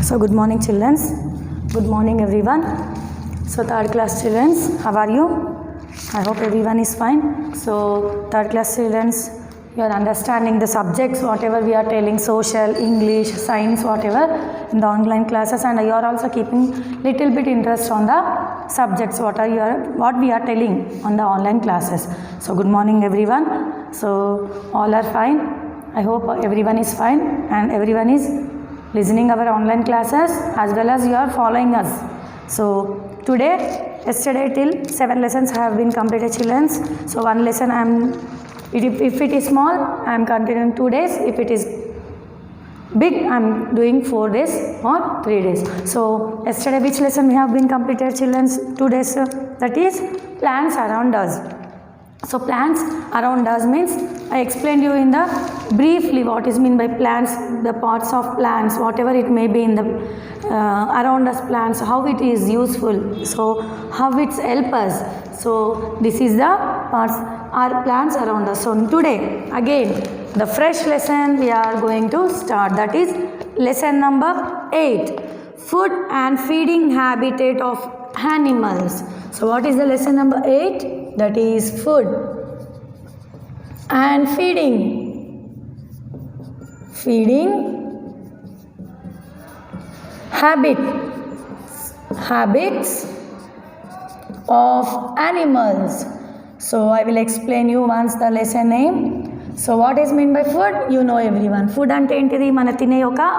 So good morning children. Good morning everyone. So third class children, how are you? I hope everyone is fine. So third class children, you are understanding the subjects whatever we are telling, social, English, science, whatever in the online classes, and you are also keeping little bit interest on the subjects what we are telling on the online classes. So good morning everyone. So all are fine. I hope everyone is fine and everyone is listening our online classes as well as you are following us. So yesterday till 7 lessons have been completed children. So one lesson if it is small I am continuing 2 days, if it is big I am doing 4 days or 3 days. So yesterday which lesson we have been completed children? 2 days, that is plants around us. So plants around us means I explained you in the briefly what is mean by plants, the parts of plants, whatever it may be in the around us plants, how it is useful, so how it's help us. So this is the parts are plants around us. So today again the fresh lesson we are going to start, that is lesson number 8, food and feeding habitat of animals. So what is the lesson number 8? That is food and feeding habits of animals. So I will explain you once the lesson name. So what is meant by food? You know everyone. Food ante entidi mana tine oka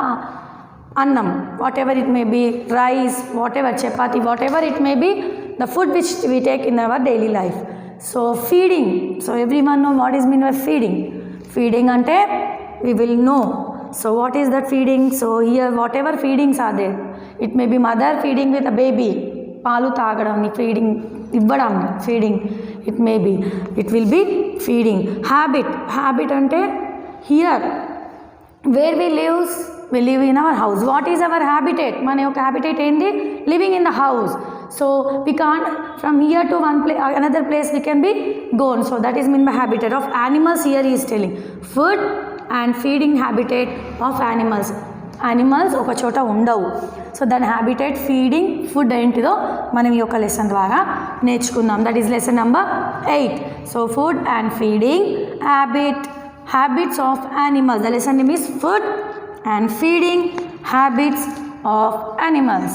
annam, whatever it may be, rice, whatever, chapati, whatever it may be, the food which we take in our daily life. So feeding, so everyone know what is meant by feeding. Feeding ante we will know. So what is that feeding? So here whatever feedings are there, it may be mother feeding with a baby, palu tagadam, feeding, ibbadam, feeding, it may be, it will be feeding. Habit ante here where we live in our house. What is our habitat? Mana yoka habitat endi? Living in the house. So we can't from here to one place another place we can be gone. So that is mean by habitat of animals. Here he is telling food and feeding habitat of animals. Animals oka chota undavu. So that habitat, feeding, food entido manam ee oka lesson dwara నేర్చుకుందాం. That is lesson number 8. So food and feeding habits of animals. The lesson name is food and feeding habits of animals.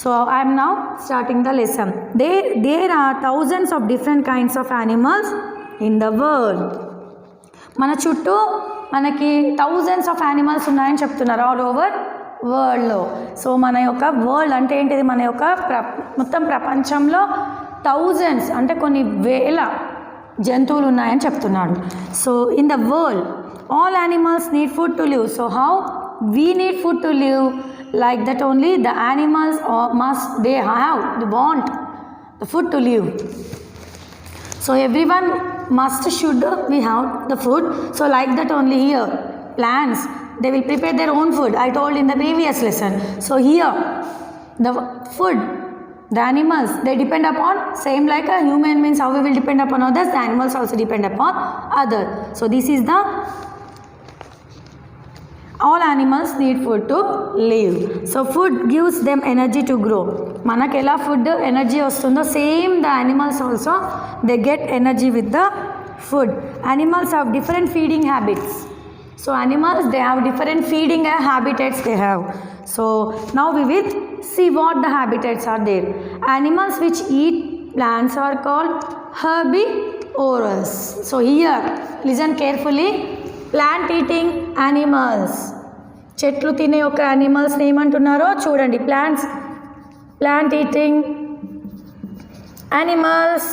So I am now starting the lesson. There are thousands of different kinds of animals in the world. మన చుట్టూ మనకి thousands of animals ఉన్నాయని చెప్తున్నారు all over వరల్డ్లో. So మన యొక్క world అంటే ఏంటిది? మన యొక్క మొత్తం ప్రపంచంలో థౌజండ్స్ అంటే కొన్ని వేల జంతువులు ఉన్నాయని చెప్తున్నాడు. So in the world all animals need food to live. So how we need food to live, like that only the animals they want the food to live. So everyone should we have the food. So like that only here plants they will prepare their own food, I told in the previous lesson. So here the food, the animals they depend upon same like a human means how we will depend upon others, the animals also depend upon others. So this is the all animals need food to live. So food gives them energy to grow. మనకు ఎలా food energy వస్తుందో same the animals also they get energy with the food. Animals have different feeding habits. So animals they have different feeding habitats they have. So now we will see what the habitats are there. Animals which eat plants are called herbivores. So here listen carefully. Plant eating animals, చెట్లు తినే ఒక యానిమల్స్ని ఏమంటున్నారో చూడండి. Plant eating animals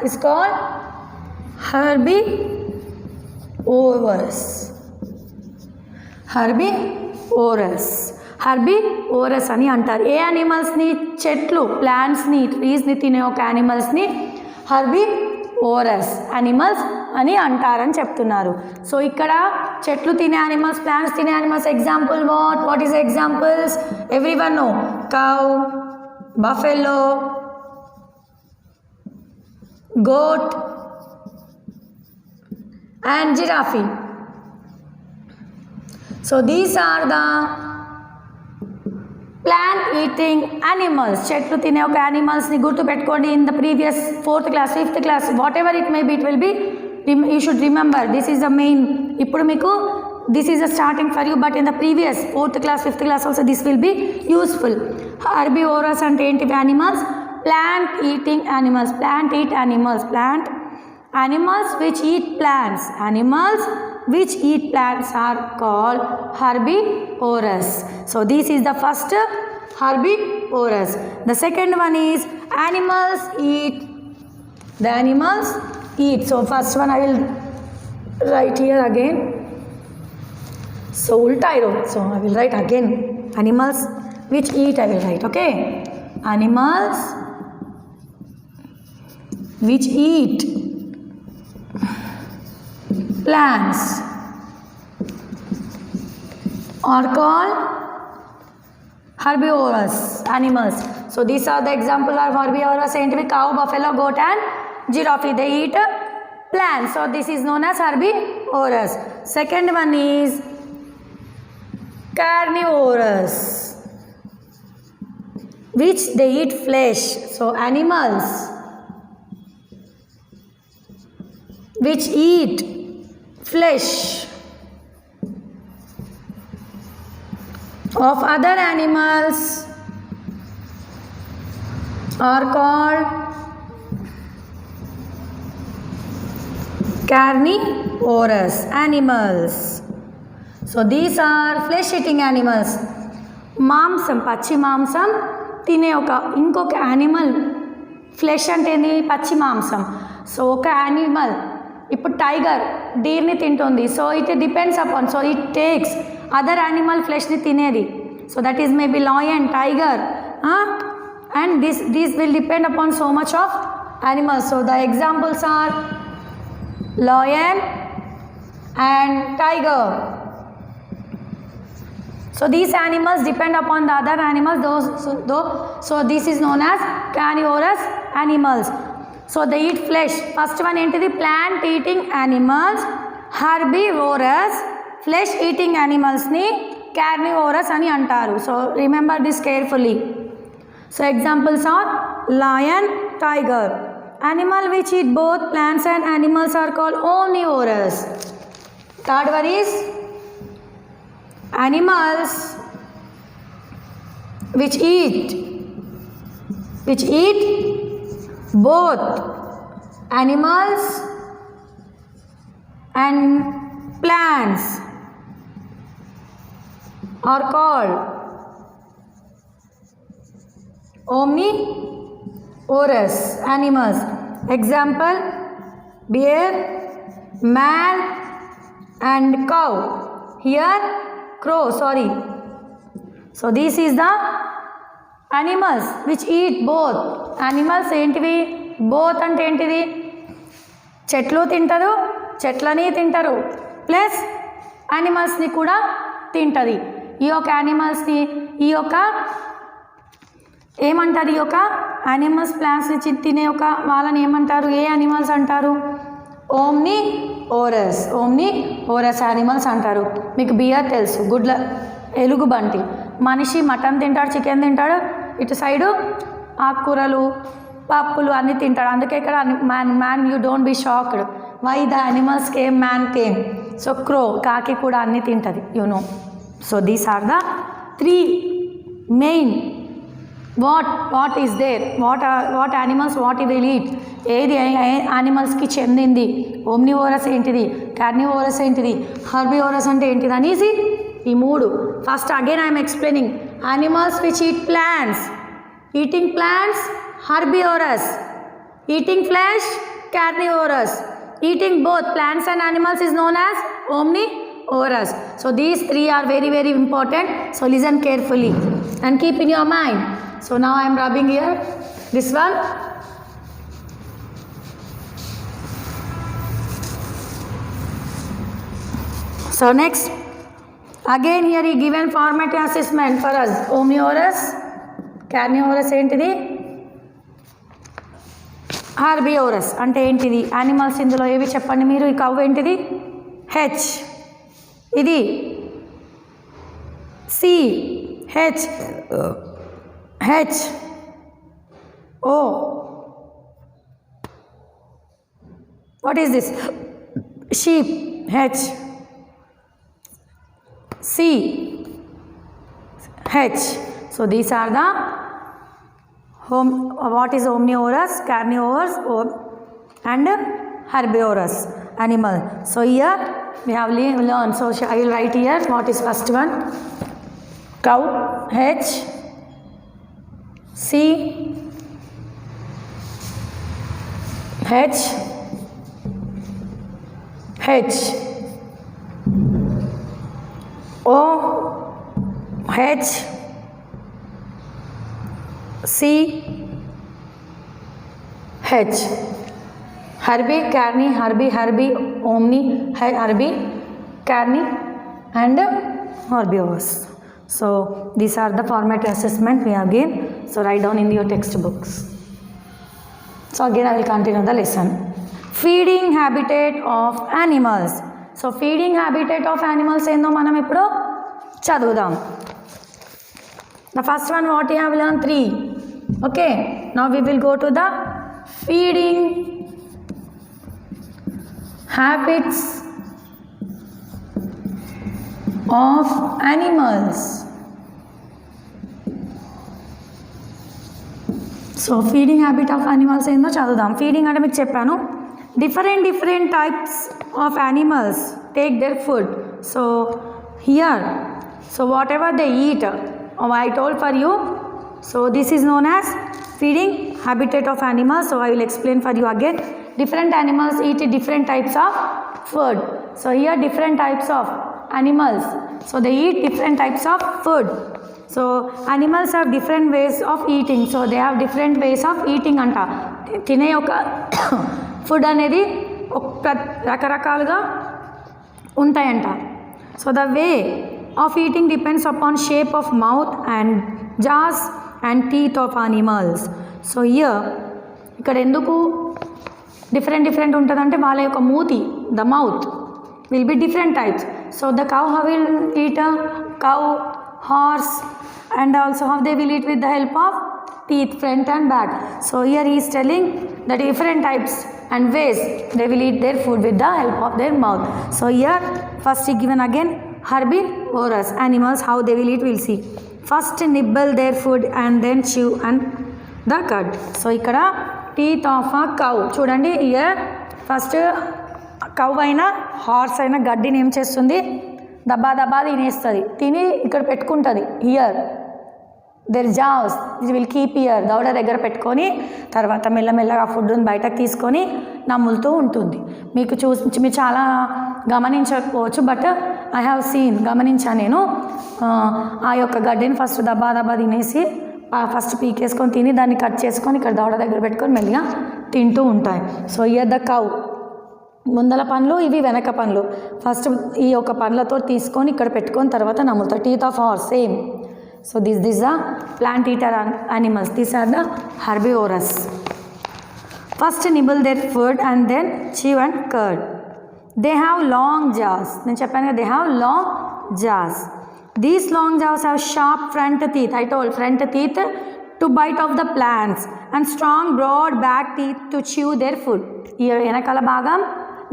is called herbivores అని అంటారు. ఏ యానిమల్స్ని? చెట్లు, ప్లాంట్స్ని, ట్రీస్ని తినే ఒక యానిమల్స్ని herbivores animals అని అంటారని చెప్తున్నారు. సో ఇక్కడ చెట్లు తినే యానిమల్స్, ప్లాంట్స్ తినే animals example what is examples? Everyone know cow, buffalo, goat and giraffe. So these are the plant eating animals. చెట్లు తినే ఒక యానిమల్స్ని గుర్తుపెట్టుకోండి. In the previous 4th class 5th class whatever it may be it will be you should remember this is the main. ఇప్పుడు మీకు this is the starting for you, but in the previous 4th class 5th class also this will be useful. Herbivorous అంటే ఏంటివి? Animals. Plant eating animals. Plant eat animals. Plant animals which eat plants. Animals which eat plants are called herbivorous. So this is the first herbivorous. The second one is animals eat. The animals eat. So first one I will write here again. So ulta I wrote. So I will write again. Animals which eat I will write. Okay. Animals which eat plants are called herbivorous animals. So these are the example of herbivorous entities: cow, buffalo, goat and giraffe. They eat plants. So this is known as herbivorous. Second one is carnivorous, which they eat flesh. So animals which eat flesh of other animals are called carnivorous animals. So these are flesh eating animals. మాంసం, పచ్చి మాంసం తినే ఇంకొక animal. Flesh అంటే ఏంది? పచ్చి మాంసం. So ఒక యానిమల్ ఇప్పుడు టైగర్ డీర్ని తింటుంది. So it depends upon, so it takes other animal ఫ్లెష్ని తినేది. So that is maybe lion, tiger, and this will depend upon so much of animals. So the examples are lion and tiger. So these animals depend upon the other animals. So this is known as carnivorous animals. So they eat flesh. First one entity plant eating animals. Herbivorous flesh eating animals ni carnivorous ani antaru. So remember this carefully. So examples are lion, tiger. Animal which eat both plants and animals are called omnivorous. Third one is animals which eat both animals and plants are called omnivorous animals. Example: bear, man and cow. Here crow, sorry. So this is the animals which eat both. Animals ఏంటివి? both అంటే ఏంటిది? చెట్లు తింటారు, చెట్లని తింటారు, plus యానిమల్స్ని కూడా తింటుంది. ఈ యొక్క యానిమల్స్ని ఈ యొక్క ఏమంటారు? ఈ యొక్క యానిమల్స్ ప్లాంట్స్ని తినే ఒక వాళ్ళని ఏమంటారు? ఏ యానిమల్స్ అంటారు? ఓమ్నివోరస్ యానిమల్స్ అంటారు. మీకు బియర్ తెలుసు, గుడ్ల ఎలుగుబంటి. మనిషి మటన్ తింటాడు, చికెన్ తింటాడు, ఇటు సైడు ఆకుకూరలు, పప్పులు అన్నీ తింటాడు. అందుకే ఇక్కడ man you don't be shocked why the animals came, man came. So crow, కాకి కూడా అన్నీ తింటుంది, you know. So these are the 3 main. What is there, what animals what it will eat. ఏది యానిమల్స్కి చెందింది? ఓమ్నివోరస్ ఏంటిది, కార్నివోరస్ ఏంటిది, హర్బివోరస్ అంటే ఏంటిది అనేసి ఈ 3. First again I'm explaining. Animals which eat plants. Eating plants herbivorous, eating flesh carnivorous, eating both plants and animals is known as omnivorous. So these 3 are very very important. So listen carefully and keep in your mind. So now I am rubbing here this one. So next again here he given formative assessment for us. Omnivorous, carnivorous ఏంటిది, హర్బివోరస్ అంటే ఏంటిది? Animals ఇందులో ఏవి చెప్పండి మీరు? ఈ కవ్ ఏంటిది? H. ఇది C, H, H, O. What is this? Sheep, H, C, H. So these are the what is omnivorous, carnivorous, and herbivorous animal. So here we have learned. So I will write here what is first one. Cow, H, C, H, H, O, H, C, H. Herbi, carni, herbi, omni, herbi, carni, and herbivorous. So these are the format assessment we have given. So write down in your textbooks. So again I will continue the lesson. Feeding habitat of animals. So feeding habitat of animals ఏందో మనం ఇప్పుడు చదువుదాం. The first one what we have learned 3. Okay. Now we will go to the feeding habits of animals. So feeding habit of animals ఏందో చదువుదాం. Feeding అంటే మీకు చెప్పాను different types of animals take their food. So here, so whatever they eat, I told for you. So this is known as feeding habitat of animals. So I will explain for you again. Different animals eat different types of food. So here different types of animals. So they eat different types of food. So animals have different ways of eating. So they have different ways of eating anta. తినే ఒక food అనేది రకరకాలుగా ఉంటాయంట. So the way of eating depends upon shape of mouth and jaws and teeth of animals. So ఇక్కడ ఎందుకు different ఉంటుందంటే వాళ్ళ యొక్క మూతి, the mouth will be different types. So the cow how will eat cow, horse, and also how they will eat with the help of teeth, front and back. So here he is telling the different types and ways they will eat their food with the help of their mouth. So here first he given again herbivorous animals, how they will eat, we'll see. First nibble their food and then chew and the cud. So ikkada teeth of a cow చూడండి. here first cow అయినా horse అయినా గడ్డిని ఏం చేస్తుంది, దబ్బా తినేస్తుంది. తిని ఇక్కడ పెట్టుకుంటుంది. Here there jaws will keep here, దవడ దగ్గర పెట్టుకొని తర్వాత మెల్లమెల్లగా ఫుడ్ని బయటకు తీసుకొని నములుతూ ఉంటుంది. మీకు మీరు చాలా గమనించకపోవచ్చు, బట్ ఐ హ్యావ్ సీన్, గమనించాను నేను. ఆ యొక్క గడ్డిని ఫస్ట్ దబ్బా తినేసి ఫస్ట్ పీకేసుకొని తిని దాన్ని కట్ చేసుకొని ఇక్కడ దవడ దగ్గర పెట్టుకొని మెల్లిగా తింటూ ఉంటాయి. సో ఇయర్ ద కౌ ముందల పండ్లు, ఇవి వెనక పండ్లు. ఫస్ట్ ఈ యొక్క పండ్లతో తీసుకొని ఇక్కడ పెట్టుకొని తర్వాత నమ్ముతారు. Teeth of horse same. So this the plant eater animals. These are the herbivorous. First nibble their food and then chew and curd. They have long jaws. నేను చెప్పాను కదా, they have long jaws. These long jaws have sharp front teeth. I told front teeth to bite off the plants and strong broad back teeth to chew their food. ఈ వెనకాల భాగం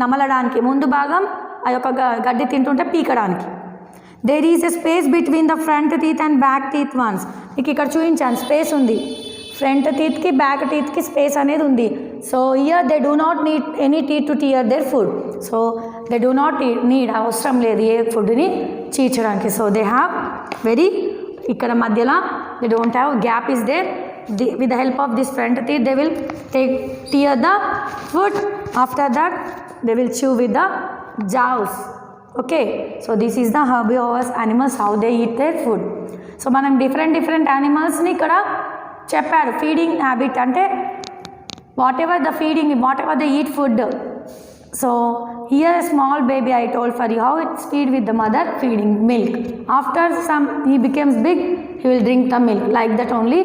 నమలడానికి, ముందు భాగం ఆ యొక్క గడ్డి తింటుంటే పీకడానికి. There is a space between the front teeth and back teeth ones. మీకు ఇక్కడ చూపించాను స్పేస్ ఉంది, ఫ్రంట్ టీత్కి బ్యాక్ టీత్కి స్పేస్ అనేది ఉంది. So here they do not need any teeth to tear their food. So they do not need, అవసరం లేదు ఏ ఫుడ్ని చీల్చడానికి. సో దే హ్యావ్ వెరీ, ఇక్కడ మధ్యలో they don't have gap is there. With the help of this front teeth they will tear the food. After that they will chew with the jaws. Okay, so this is the herbivorous animals, how they eat their food. So మనం different animals ని ఇక్కడ చెప్పారు. Feeding habit అంటే whatever the feeding, whatever they eat food. So here a small baby, I told for you how it's feed with the mother, feeding milk. After he becomes big, he will drink the milk. Like that only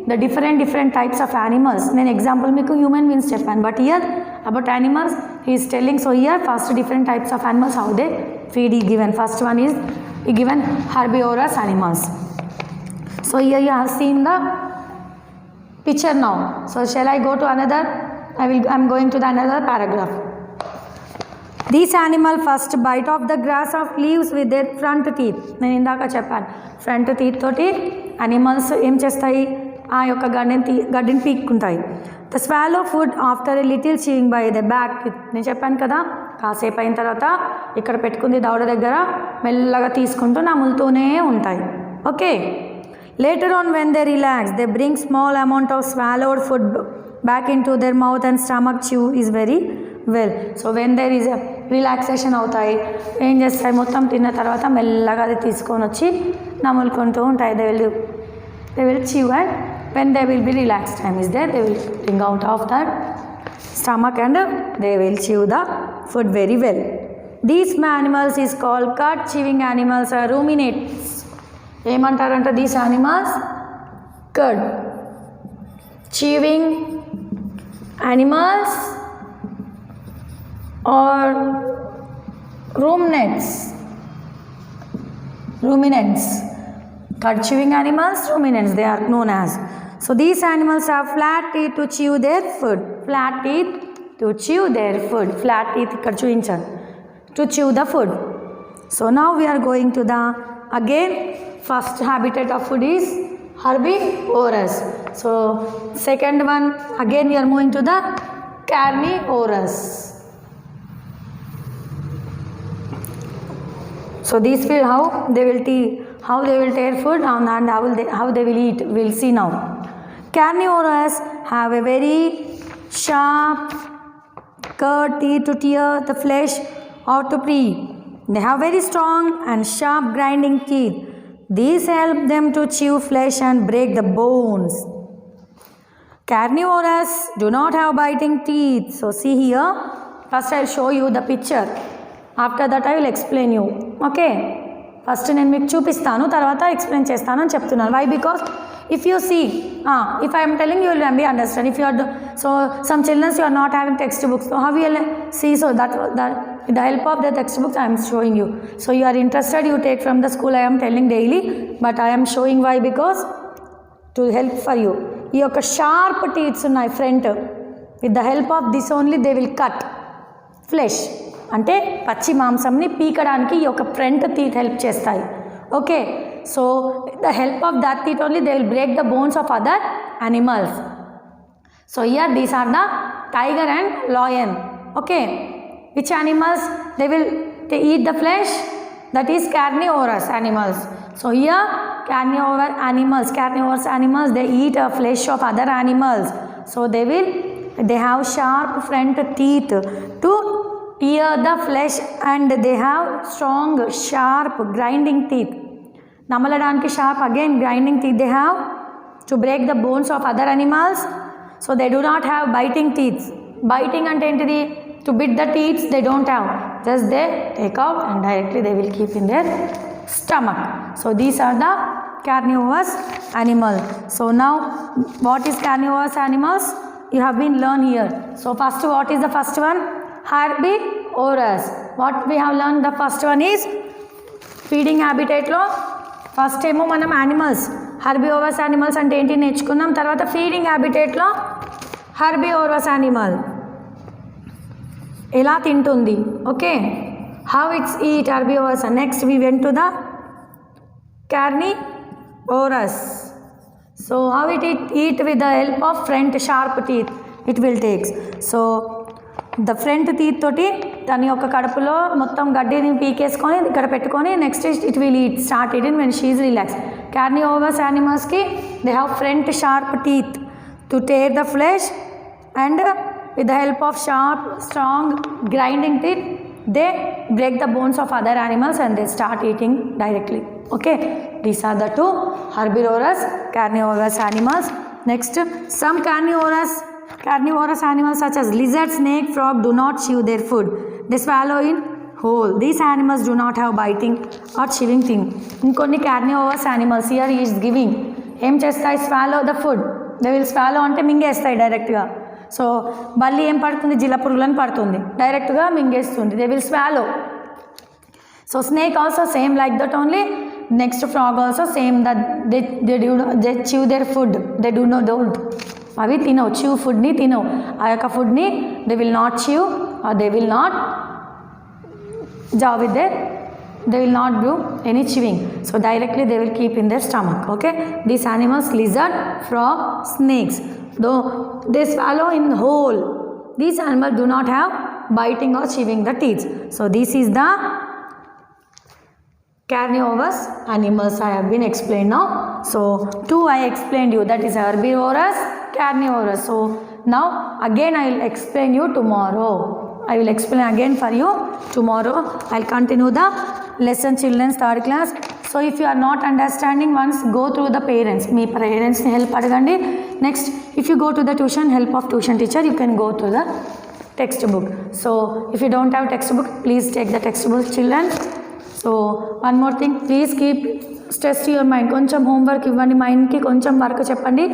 the different types of animals. నేను example మీకు human beings చెప్పాను, but hear about animals he is telling. So here first different types of animals, how they feed is given. First one is given herbivorous animals. So here you have seen the picture now. So shall I go to another? I'm going to the another paragraph. These animals first bite off the grass of leaves with their front teeth. నేను ఇందాక చెప్పాను, front teeth తోటి animals ఏం చేస్తాయి, ఆ యొక్క గడ్డిని పీక్కుంటాయి. The swallow food after a little chewing by the back. నేను చెప్పాను కదా, కాసేపు అయిన తర్వాత ఇక్కడ పెట్టుకుంది దవడ దగ్గర మెల్లగా తీసుకుంటూ నములుతూనే ఉంటాయి. Okay, later on when they relax they bring small amount of swallowed food back into their mouth and stomach chew is very well. So when there is a relaxation అవుతాయి, ఏం చేస్తాయి, మొత్తం తిన్న తర్వాత మెల్లగా అది తీసుకొని వచ్చి నములుకుంటూ ఉంటాయి. they will chew, and when they will be relaxed time is there, they will bring out of that stomach and they will chew the food very well. These animals is called cud chewing animals or ruminates. ఏమంటారంట these animals, cud chewing animals are ruminants. Cud chewing animals, ruminants, they are known as. So these animals have flat teeth to chew their food. Flat teeth to chew their food. Flat teeth ఇక్కడ చూపించాను, to chew the food. So now we are going to the again first habitat of food is herbivorous. So second one again we are moving to the carnivorous. So these will how they will tear food and how they will eat, we'll see now. Carnivorous have a very sharp curved teeth to tear the flesh or to prey. They have very strong and sharp grinding teeth. These help them to chew flesh and break the bones. Carnivorous do not have biting teeth. So see here, first I will show you the picture. After that I will explain you. Okay, first నేను మీకు చూపిస్తాను, తర్వాత explain చేస్తాను అని చెప్తున్నాను. Why? Because if you see, if I am telling you will be understand. If you are so some children you are not having textbooks, so how you will see? So that with the help of the textbooks I am showing you. So you are interested, you take from the school. I am telling daily, but I am showing why, because to help for you. ఈ యొక్క sharp teeths ఉన్నాయి front, with the help of this only they will cut flesh, అంటే పచ్చి మాంసంని పీకడానికి ఈ యొక్క front teeth help చేస్తాయి. Okay, so the help of that teeth only they will break the bones of other animals. So here these are the tiger and lion. Okay, which animals they eat the flesh? That is carnivorous animals. So here carnivorous animals they eat flesh of other animals. So they have sharp front teeth to tear the flesh, and they have strong sharp grinding teeth. Namaladanaiki sharp, again grinding teeth they have to break the bones of other animals. So they do not have biting teeth. Biting ante entidi, to bit the teeth they don't have, just they take out and directly they will keep in their stomach. So these are the carnivorous animal. So now what is carnivorous animals? You have been learned here. So first, what is the first one? Herbivorous. What we have learned, the first one is feeding habitat lo first ఏమో మనం animals హర్బివోరస్ animals అంటే ఏంటి నేర్చుకున్నాం. తర్వాత feeding హ్యాబిటేట్లో హర్బివోరస్ animal ఎలా తింటుంది, okay, how it's eat herbivorous. Next we went to the carnivorous. So how it eat with the help of front sharp teeth it will takes. So the front teeth తోటి దాని యొక్క కడుపులో మొత్తం గడ్డిని పీకేసుకొని ఇక్కడ పెట్టుకొని next it will eat start eating when she is relax. Carnivorous యానిమల్స్కి they have front sharp teeth to tear the flesh, and with the help of sharp strong grinding teeth they break the bones of other animals and they start eating directly. Okay, these are the two herbivorous carnivorous animals. Next, some carnivorous animals such as lizard, snake, frog do not chew their food. They swallow in whole. These animals do not have biting or chewing thing. Inkonni carnivorous animals here he is giving em chestayi, swallow the food. They will swallow ante mingestayi direct ga. So balli em padutundi, jila purulani padutundi, direct ga mingestundi. They will swallow. So snake also same like that only. Next frog also same, that they chew their food. They don't అవి తినవు, chew ఫుడ్ని తినవు. ఆ యొక్క ఫుడ్ని they will not chew or they will not jaw with their, they will not do any chewing. So directly they will keep in their stomach. Okay, these animals, lizard, frog, snakes, though they swallow in whole. These animals do not have biting or chewing the teeth. So this is the carnivorous animals I have been explained now. So two I explained you, that is herbivorous, carnivorous. So now again I will explain you tomorrow. I will explain again for you tomorrow. I will continue the lesson, children, third class. So if you are not understanding, once go through the parents. మీ పేరెంట్స్ని help అడగండి. Next if you go to the tuition, help of tuition teacher, you can go through the textbook. So if you don't have textbook, please take the textbook, children. So one more thing, please keep stress to your mind. కొంచెం homework ఇవ్వండి, మైండ్కి కొంచెం work చెప్పండి.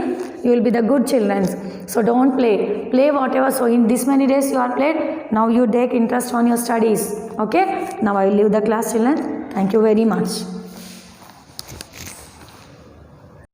You will be the good children. So don't play whatever. So in this many days you are played, now you take interest on your studies. Okay, now I will leave the class, children. Thank you very much.